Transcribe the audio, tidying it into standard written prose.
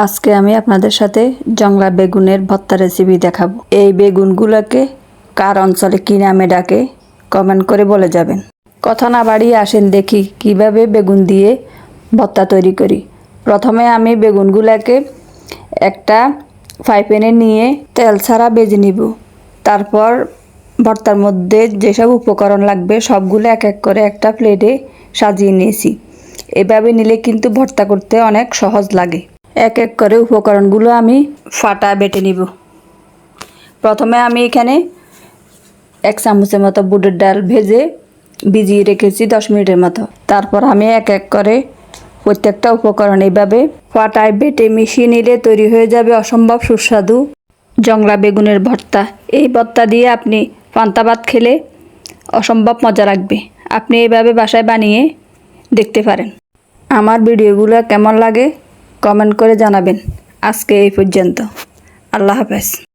আজকে আমি আপনাদের সাথে জংলা বেগুনের ভর্তা রেসিপি দেখাবো। এই বেগুনগুলোকে কার অঞ্চলে কী নামে ডাকে কমেন্ট করে বলে যাবেন। কথা না বাড়িয়ে আসেন দেখি কিভাবে বেগুন দিয়ে ভর্তা তৈরি করি। প্রথমে আমি বেগুনগুলোকে একটা ফ্রাই প্যানে নিয়ে তেল ছাড়া ভেজে নিব। তারপর ভর্তার মধ্যে যেসব উপকরণ লাগবে সবগুলো এক এক করে একটা প্লেটে সাজিয়ে নিয়েছি। এভাবে নিলে কিন্তু ভর্তা করতে অনেক সহজ লাগে। এক এক করে উপকরণগুলো আমি ফাটা বেটে নিব। প্রথমে আমি এখানে 1 চামচের মতো বুটের ডাল ভেজে ভিজিয়ে রেখেছি 10 মিনিটের মতো। তারপর আমি এক এক করে প্রত্যেকটা উপকরণ এইভাবে ফাটায় বেটে মিশিয়ে নিলে তৈরি হয়ে যাবে অসম্ভব সুস্বাদু জংলা বেগুনের ভর্তা। এই ভর্তা দিয়ে আপনি পান্তা ভাত খেলে অসম্ভব মজা লাগবে। আপনি এইভাবে বাসায় বানিয়ে দেখতে পারেন। আমার ভিডিওগুলো কেমন লাগে কমেন্ট করে জানাবেন। আজকে এই পর্যন্ত। আল্লাহ হাফেজ।